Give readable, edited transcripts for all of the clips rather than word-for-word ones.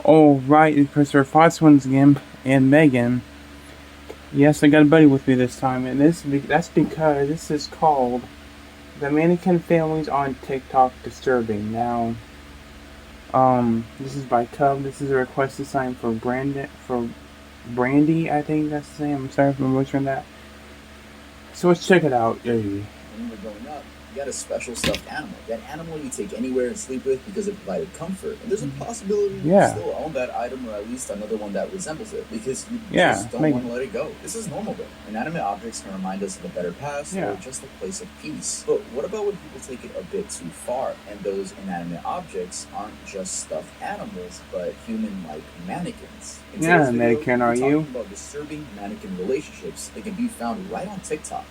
Oh, right, it's Christopher Fox once again, and Megan. Yes, I got a buddy with me this time, and that's because this is called The Mannequin Families on TikTok Disturbing. Now, this is by Cub. This is a request to sign for Brandy, I think that's the name. I'm sorry if I'm butchering that. So let's check it out. When we were growing up, you got a special stuffed animal. That animal you take anywhere and sleep with because it provided comfort. And there's a possibility you still own that item, or at least another one that resembles it, because you just don't want to let it go. This is normal though. Inanimate objects can remind us of a better past or just a place of peace. But what about when people take it a bit too far, and those inanimate objects aren't just stuffed animals, but human-like mannequins? In today's video, mannequin, are you? We're talking about disturbing mannequin relationships that can be found right on TikTok.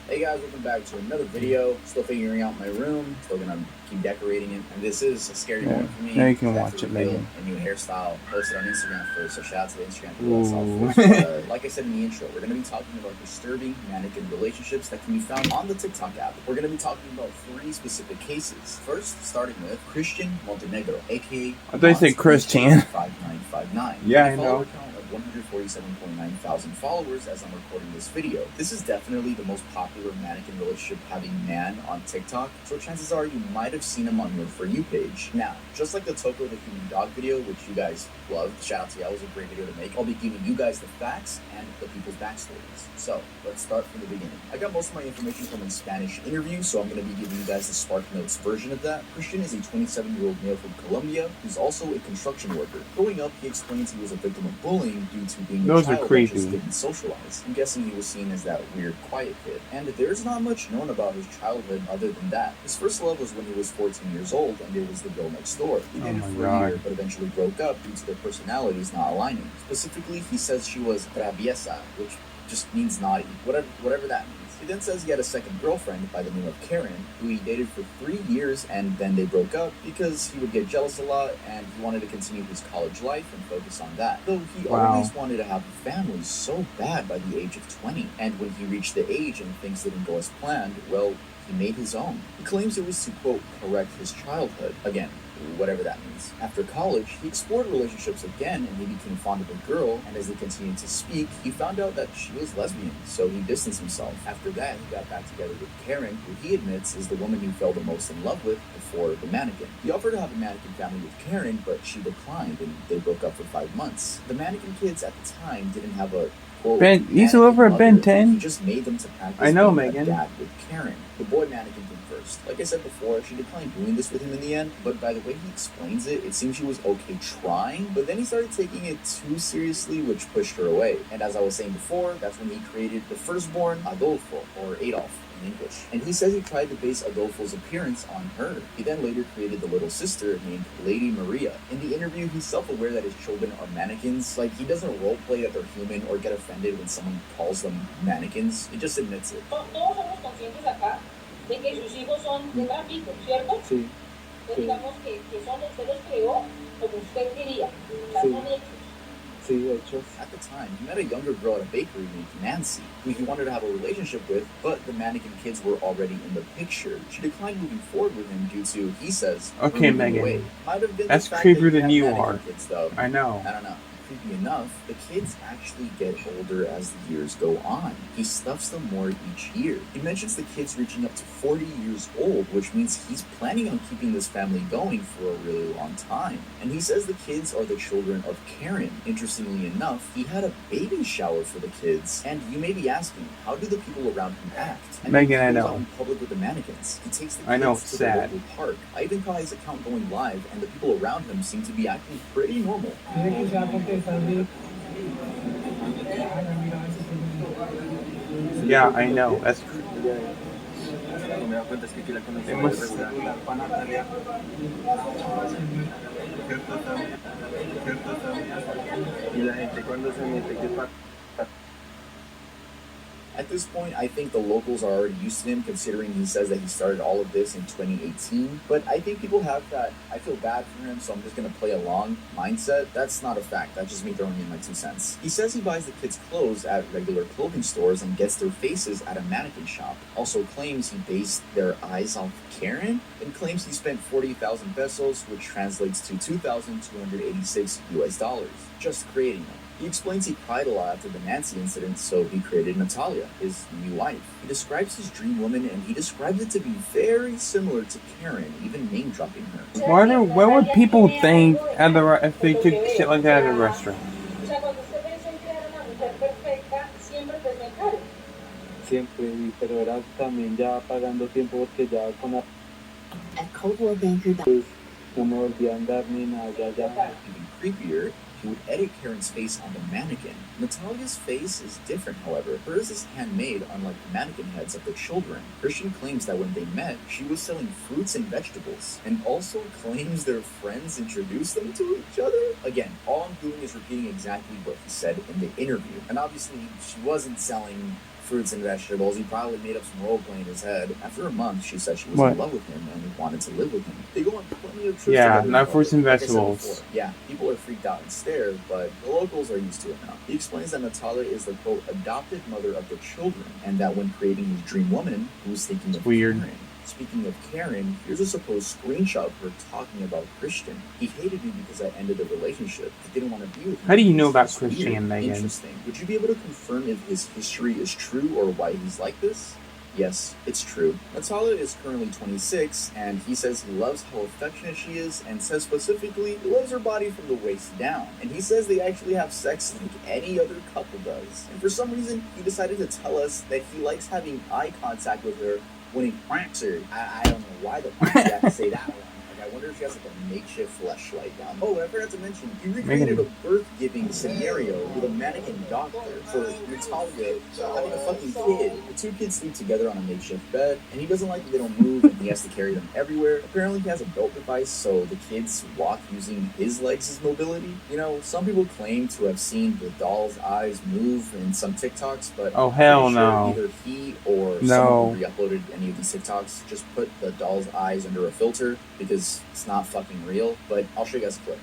Hey guys, welcome back to another video. Still figuring out my room, still gonna keep decorating it, and this is a scary moment for me. Now you can watch it, Megan. A new hairstyle posted on Instagram first, so shout out to the Instagram people that's first. Like I said in the intro, we're gonna be talking about disturbing mannequin relationships that can be found on the TikTok app. We're gonna be talking about 3 specific cases. First, starting with Christian Montenegro, aka I thought you said Christian. 5959. Yeah, I know. 147.9 thousand followers as I'm recording this video. This is definitely the most popular mannequin relationship having man on TikTok, so chances are you might have seen him on your For You page. Now, just like the Toko the Human Dog video, which you guys loved, shout out to you, that was a great video to make, I'll be giving you guys the facts and the people's backstories. So, let's start from the beginning. I got most of my information from a Spanish interview, so I'm going to be giving you guys the Spark Notes version of that. Christian is a 27-year-old male from Colombia who's also a construction worker. Growing up, he explains he was a victim of bullying due to being a child that just didn't socialize. I'm guessing he was seen as that weird, quiet kid. And there's not much known about his childhood other than that. His first love was when he was 14 years old, and it was the girl next door. He dated for a year, but eventually broke up due to their personalities not aligning. Specifically, he says she was traviesa, which just means naughty, whatever that means. He then says he had a second girlfriend by the name of Karen, who he dated for 3 years, and then they broke up because he would get jealous a lot and he wanted to continue his college life and focus on that. Though he always wanted to have a family so bad by the age of 20. And when he reached the age and things didn't go as planned, well, he made his own. He claims it was to, quote, correct his childhood. Again, whatever that means. After college, he explored relationships again and he became fond of a girl, and as they continued to speak, he found out that she was lesbian, so he distanced himself. After that, he got back together with Karen, who he admits is the woman he fell the most in love with before the mannequin. He offered to have a mannequin family with Karen, but she declined and they broke up for 5 months. The mannequin kids at the time didn't have a Ben, he's over at Ben 10. He just made them to practice I know, being Megan. a dad with Karen. The boy mannequin came first. Like I said before, she declined doing this with him in the end, but by the way he explains it, it seems she was okay trying, but then he started taking it too seriously, which pushed her away. And as I was saying before, that's when he created the firstborn Adolfo, or Adolf in English. And he says he tried to base Adolfo's appearance on her. He then later created the little sister named Lady Maria. In the interview, he's self-aware that his children are mannequins. Like, he doesn't roleplay that they're human or get offended when someone calls them mannequins. He just admits it. Todos somos conscientes acá de que sus hijos son de trapito, ¿cierto? Sí. Digamos que usted los creó como usted quería. Son hechos. At the time, he met a younger girl at a bakery named Nancy, who he wanted to have a relationship with, but the mannequin kids were already in the picture. She declined moving forward with him due to, he says, okay, Megan, that's creepier than you are. Kids, though. I know. I don't know. Creepy enough, the kids actually get older as the years go on. He stuffs them more each year. He mentions the kids reaching up to 40 years old, which means he's planning on keeping this family going for a really long time. And he says the kids are the children of Karen. Interestingly enough, he had a baby shower for the kids. And you may be asking, how do the people around him act? And Megan, I know. Out in public with the mannequins. He takes the kids I know, to sad. the local park. I even caught his account going live, and the people around him seem to be acting pretty normal. Yeah, I know. That's At this point, I think the locals are already used to him, considering he says that he started all of this in 2018. But I think people have that, I feel bad for him, so I'm just gonna play along mindset. That's not a fact. That's just me throwing in my 2 cents. He says he buys the kids' clothes at regular clothing stores and gets their faces at a mannequin shop. Also claims he based their eyes off Karen, and claims he spent 40,000 pesos, which translates to 2,286 US dollars, just creating them. He explains he cried a lot after the Nancy incident, so he created Natalia, his new wife. He describes his dream woman, and he describes it to be very similar to Karen, even name-dropping her. What would people think at if they took shit like that at a restaurant? Siempre, pero era también ya pagando tiempo porque ya con la... At Coldwell Banker. No me volví a andar ni nada, ya. Even creepier, he would edit Karen's face on the mannequin. Natalia's face is different, however. Hers is handmade, unlike the mannequin heads of the children. Christian claims that when they met, she was selling fruits and vegetables, and also claims their friends introduced them to each other. Again, all I'm doing is repeating exactly what he said in the interview. And obviously, she wasn't selling fruits and vegetables. He probably made up some roleplay in his head. After a month, she said she was in love with him and wanted to live with him. They go on plenty of trips together. Not fruits and vegetables. Yeah, people are freaked out and stare, but the locals are used to it now. He explains that Natalia is the, quote, adopted mother of the children, and that when creating his dream woman, he was thinking of Karen. Speaking of Karen, here's a supposed screenshot of her talking about Christian. He hated me because I ended the relationship. I didn't want to be with him. How do you know about Christian and Megan? Interesting. Would you be able to confirm if his history is true or why he's like this? Yes, it's true. Natalia is currently 26, and he says he loves how affectionate she is, and says specifically he loves her body from the waist down. And he says they actually have sex like any other couple does. And for some reason, he decided to tell us that he likes having eye contact with her when he pranks her. I don't know why the fuck you have to say that one. Like, I wonder if she has like a makeshift fleshlight down. Oh, I forgot to mention, he recreated a birth-giving scenario with a mannequin doctor for Natalia having a fucking kid. The two kids sleep together on a makeshift bed, and he doesn't like that they don't move, and he has to carry them everywhere. Apparently, he has a belt device, so the kids walk using his legs as mobility. You know, some people claim to have seen the doll's eyes move in some TikToks, but oh hell no! Either he or someone who re-uploaded any of these TikToks just put the doll's eyes under a filter because it's not fucking real. But I'll show you guys a clip.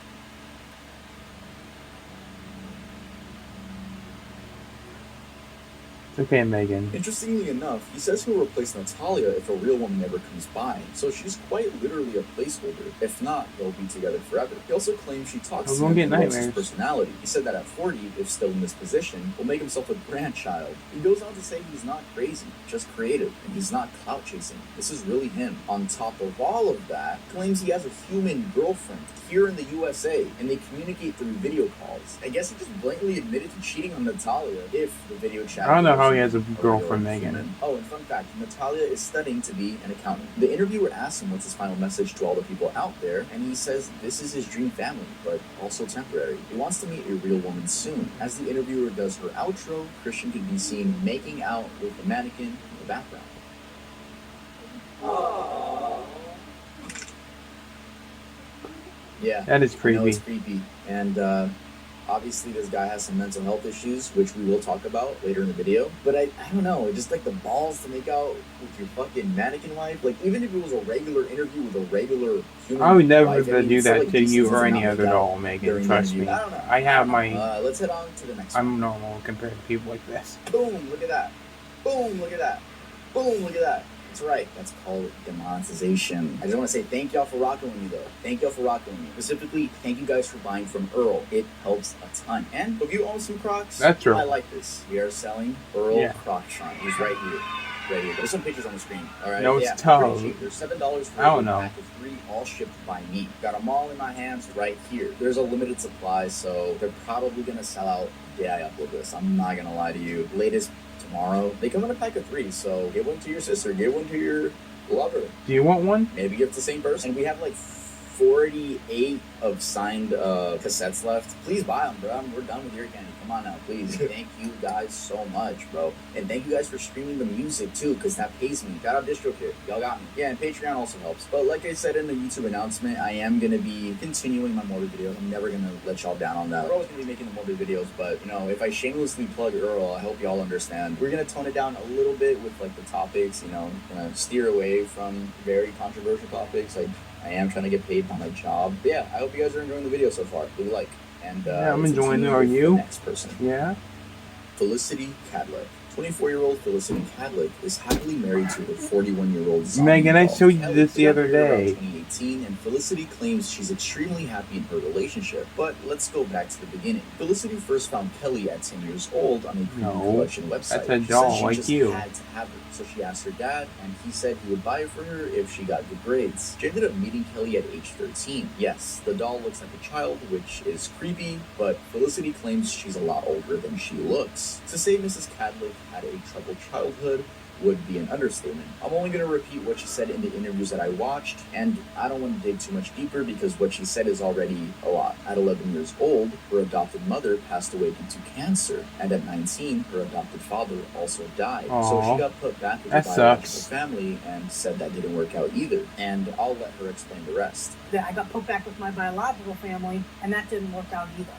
Okay, Megan. Interestingly enough, he says he'll replace Natalia if a real woman ever comes by, so she's quite literally a placeholder. If not, they'll be together forever. He also claims she talks to him and loves his personality. He said that at 40, if still in this position, will make himself a grandchild. He goes on to say he's not crazy, just creative, and he's not clout chasing. This is really him. On top of all of that, claims he has a human girlfriend here in the USA, and they communicate through video calls. I guess he just blatantly admitted to cheating on Natalia if the video chat. I don't know how he has a girlfriend, Megan. Oh, and fun fact, Natalia is studying to be an accountant. The interviewer asks him what's his final message to all the people out there, and he says this is his dream family, but also temporary. He wants to meet a real woman soon. As the interviewer does her outro, Christian can be seen making out with the mannequin in the background. Yeah, that is creepy. I know it's creepy, and obviously this guy has some mental health issues, which we will talk about later in the video. But I don't know, just like the balls to make out with your fucking mannequin wife. Like, even if it was a regular interview with a regular human I would never wife, do that like to you or any other doll, Megan. Trust me. I don't know. I have my. Let's head on to the next one. I'm normal compared to people like this. Boom! Look at that. Boom! Look at that. Boom! Look at that. That's right. That's called demonetization. I just want to say thank y'all for rocking with me, though. Thank y'all for rocking with me. Specifically, thank you guys for buying from Earl. It helps a ton. And if you own some Crocs, that's true. I like this. We are selling Earl Crocs on. He's right here. Right here. There's some pictures on the screen. All right. No, it's tough. There's $7 for a pack of 3, all shipped by me. Got them all in my hands right here. There's a limited supply, so they're probably gonna sell out the day I upload this. I'm not gonna lie to you. Latest tomorrow. They come in a pack of 3, so give one to your sister, give one to your lover. Do you want one? Maybe give it to the same person. And we have like 48 of signed cassettes left. Please buy them, bro. We're done with your candy. Come on now, please. Thank you guys so much, bro. And thank you guys for streaming the music too, because that pays me. Shout out DistroKid. Y'all got me. Yeah, and Patreon also helps. But like I said in the YouTube announcement, I am going to be continuing my morbid videos. I'm never going to let y'all down on that. We're always going to be making the morbid videos, but you know, if I shamelessly plug Earl, I hope y'all understand. We're going to tone it down a little bit with like the topics, you know, going to steer away from very controversial topics. I am trying to get paid by my job. But yeah, I hope you guys are enjoying the video so far. Leave a like. And yeah, I'm enjoying it. Are you? Next person. Yeah. Felicity Cadlick. 24-year-old Felicity Cadlick is happily married to her 41-year-old zombie Megan, I doll. showed you this the other day. 2018, and Felicity claims she's extremely happy in her relationship. But let's go back to the beginning. Felicity first found Kelly at 10 years old on a creepy collection website. That's a doll she like just you. had to have her. So she asked her dad, and he said he would buy it for her if she got good grades. She ended up meeting Kelly at age 13. Yes, the doll looks like a child, which is creepy, but Felicity claims she's a lot older than she looks. To say Mrs. Cadlick had a troubled childhood would be an understatement. I'm only going to repeat what she said in the interviews that I watched, and I don't want to dig too much deeper because what she said is already a lot. At 11 years old, her adopted mother passed away due to cancer, and at 19, her adopted father also died. Aww. So she got put back with the biological family and said that didn't work out either, and I'll let her explain the rest. I got put back with my biological family, and that didn't work out either.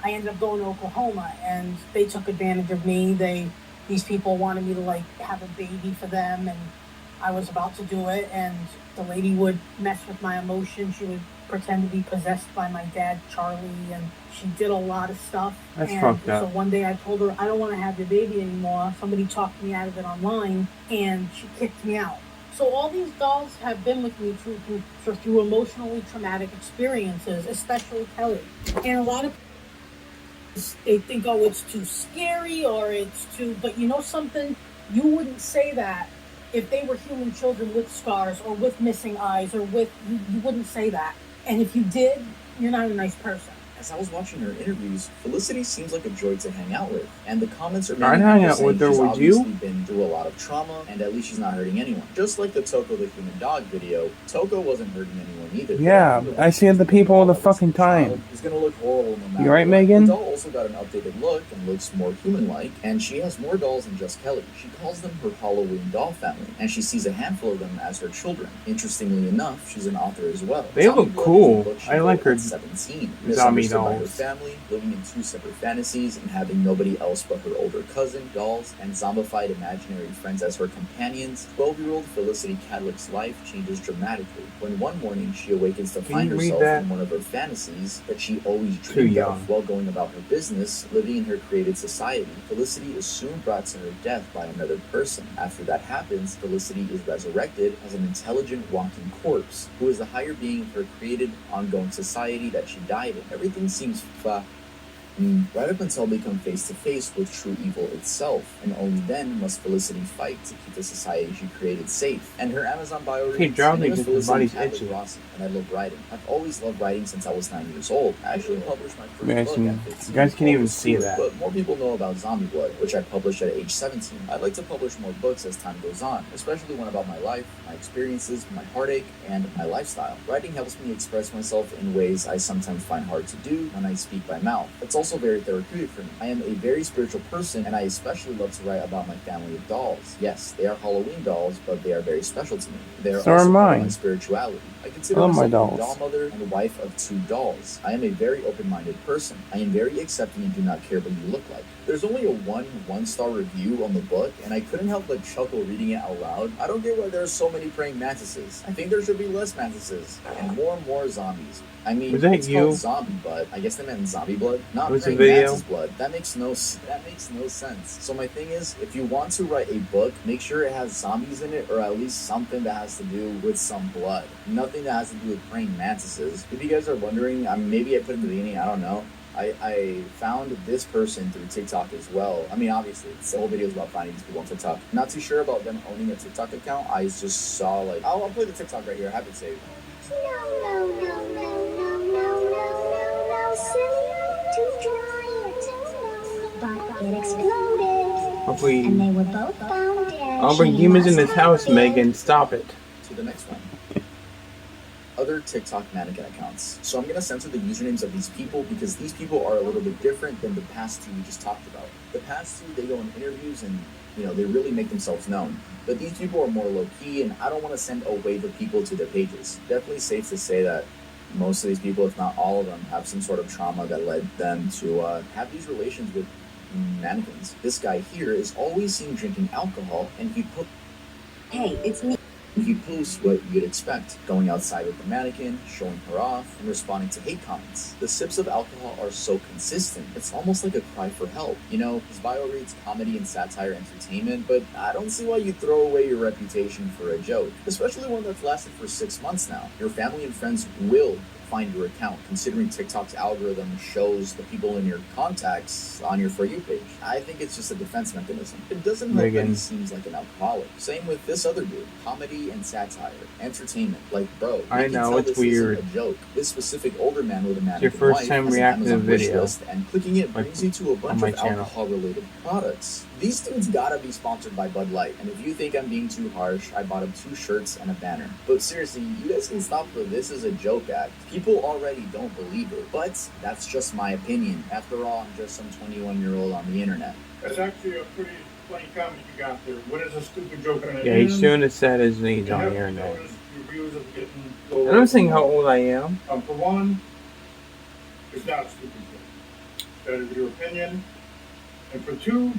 I ended up going to Oklahoma, and they took advantage of me. These people wanted me to like have a baby for them, and I was about to do it, and the lady would mess with my emotions. She would pretend to be possessed by my dad, Charlie, and she did a lot of stuff. That's and fucked up. So one day I told her, I don't want to have your baby anymore. Somebody talked me out of it online, and she kicked me out. So all these dolls have been with me through emotionally traumatic experiences, especially Kelly. And a lot of they think, oh, it's too scary or it's too... But you know something? You wouldn't say that if they were human children with scars or with missing eyes or with... You wouldn't say that. And if you did, you're not a nice person. As I was watching her interviews, Felicity seems like a joy to hang out with, and the comments are I'd hang out with her, she's would obviously you? been through a lot of trauma, and at least she's not hurting anyone. Just like the Toko the Human Dog video, Toko wasn't hurting anyone either. Yeah, I see the people all the fucking time. He's gonna look horrible no matter You right, what. Megan? The doll also got an updated look and looks more human-like, and she has more dolls than just Kelly. She calls them her Halloween doll family, and she sees a handful of them as her children. Interestingly enough, she's an author as well. They look Zombie cool. Blood is a book she I like wrote her at 17. zombie Misunderstood by her dolls. family, living in two separate fantasies and having nobody else but her older cousin, dolls, and zombified imaginary friends as her companions, 12-year-old Felicity Cadlick's life changes dramatically when one morning she awakens to find you read herself that? in one of her fantasies that she always dreamed of while going about her business, living in her created society. Felicity is soon brought to her death by another person. After that happens, Felicity is resurrected as an intelligent walking corpse, who is the higher being of her created ongoing society that she died in. Everything seems right up until they come face to face with true evil itself, and only then must Felicity fight to keep the society she created safe. And her Amazon bio reads, Hey, John, "My name is his Felicity body's Cadlick itchy. Rossi, and I love writing. I've always loved writing since I was 9 years old. I actually published my first Guys book can- at 15. you guys can't even called see Stewart, that. But more people know about Zombie Blood, which I published at age 17. I'd like to publish more books as time goes on, especially one about my life, my experiences, my heartache, and my lifestyle. Writing helps me express myself in ways I sometimes find hard to do when I speak by mouth. It's also very therapeutic for me. I am a very spiritual person, and I especially love to write about my family of dolls. Yes, they are Halloween dolls, but they are very special to me. They are So are also part of mine. my spirituality. I consider I love my myself a dolls. doll mother and wife of 2 dolls. I am a very open-minded person. I am very accepting and do not care what you look like. There's only a one-star review on the book, and I couldn't help but chuckle reading it out loud. I don't get why there are so many praying mantises. I think there should be less mantises and more zombies. I mean, Was that it's you? called zombie, but I guess they meant zombie blood, not Was the praying video? mantis blood. That makes no sense. So my thing is, if you want to write a book, make sure it has zombies in it, or at least something that has to do with some blood. Nothing that has to do with praying mantises. If you guys are wondering, maybe I put in the beginning, I don't know. I found this person through TikTok as well. I mean, obviously, the whole video is about finding these people on TikTok. Not too sure about them owning a TikTok account. I just saw, like, I'll play the TikTok right here. I have it saved. But it exploded, Hopefully, and they were both found dead. I'll bring She demons in must this have house, been. Megan. Stop it. To the next one. Other other TikTok mannequin accounts. So I'm gonna censor the usernames of these people because these people are a little bit different than the past two we just talked about. The past two, they go in interviews and they really make themselves known. But these people are more low-key, and I don't want to send a wave of people to their pages. Definitely safe to say that most of these people, if not all of them, have some sort of trauma that led them to have these relations with mannequins. This guy here is always seen drinking alcohol, and Hey, it's me. he posts what you'd expect, going outside with the mannequin, showing her off, and responding to hate comments. The sips of alcohol are so consistent, it's almost like a cry for help. His bio reads comedy and satire entertainment, but I don't see why you'd throw away your reputation for a joke, especially one that's lasted for 6 months now. Your family and friends will find your account, considering TikTok's algorithm shows the people in your contacts on your For You page. I think it's just a defense mechanism. It doesn't help that he seems like an alcoholic. Same with this other dude. Comedy and satire. Entertainment. Like, bro, I know, it's weird. Isn't a joke. This specific older man with a mannequin Your first wife time has an reacting to Amazon the wish video. list, and clicking it brings you to a bunch my of channel. alcohol-related products. These dudes gotta be sponsored by Bud Light, and if you think I'm being too harsh, I bought him 2 shirts and a banner. But seriously, you guys can stop the "this is a joke" act. People already don't believe it, but that's just my opinion. After all, I'm just some 21-year-old on the internet. That's actually a pretty funny comment you got there. What is a stupid joke on the Yeah, he shouldn't have said his needs on the internet. I'm not saying how old I am. For one, it's not a stupid joke. That is your opinion. And for two,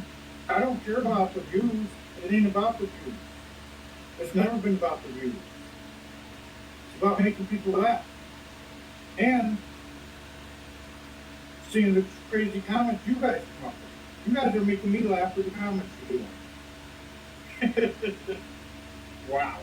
I don't care about the views. It ain't about the views. It's never been about the views. It's about making people laugh. And seeing the crazy comments you guys come up with. You guys are making me laugh with the comments you're doing. Wow.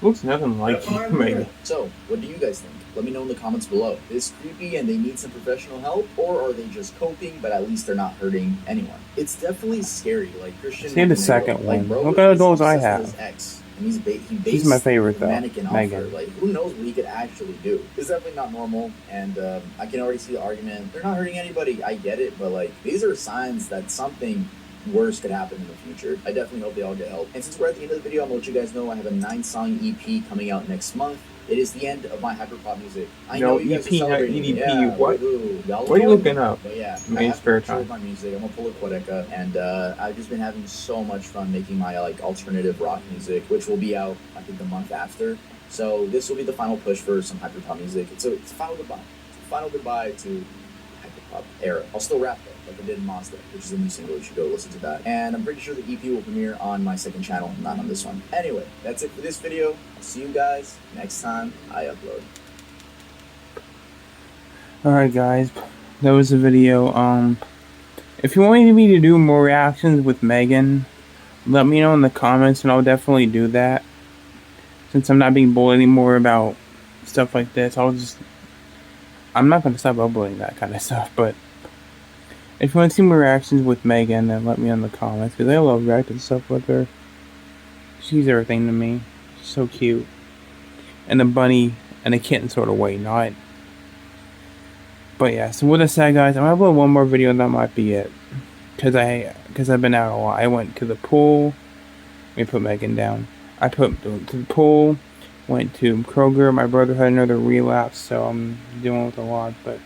Looks nothing like That's why I you, do maybe. it. So, what do you guys think? Let me know in the comments below. Is creepy and they need some professional help, or are they just coping, but at least they're not hurting anyone? It's definitely scary, like Christian. See the second one. Bro, Look at the dolls he's I obsessed with have. his ex, and he based She's my favorite, though, mannequin Megan. offer. Like, who knows what he could actually do? It's definitely not normal, and I can already see the argument. They're not hurting anybody. I get it, but like, these are signs that something worse could happen in the future. I definitely hope they all get help. And since we're at the end of the video, I'm gonna let you guys know I have a 9-song EP coming out next month. It is the end of my hyperpop music. I know you guys EP, are not celebrating. EDP, Yeah, what? y'all What are you know. looking up? But yeah, in I have spare control time? of my music. I'm a Poliquedeca, and I've just been having so much fun making my like alternative rock music, which will be out I think the month after. So this will be the final push for some hyperpop music. It's a final goodbye. It's a final goodbye to hyperpop era. I'll still rap though, like I did in Mazda, which is a new single. You should go listen to that. And I'm pretty sure the EP will premiere on my second channel, not on this one. Anyway, that's it for this video. I'll see you guys next time I upload. Alright guys, that was the video. If you want me to do more reactions with Megan, let me know in the comments and I'll definitely do that. Since I'm not being bullied anymore about stuff like this, I'm not going to stop uploading that kind of stuff, but if you want to see more reactions with Megan, then let me know in the comments, because I love reacting stuff with her. She's everything to me. She's so cute. And a bunny and a kitten sort of way, not. But yeah, so with that said guys, I'm going to upload one more video and that might be it. Because I've been out a lot. I went to the pool. Let me put Megan down. I put to the pool, went to Kroger. My brother had another relapse, so I'm dealing with a lot. But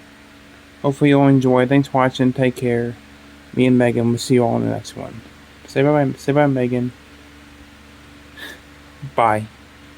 hopefully you'll enjoy. Thanks for watching. Take care. Me and Megan will see you all in the next one. Say bye, Megan. Bye.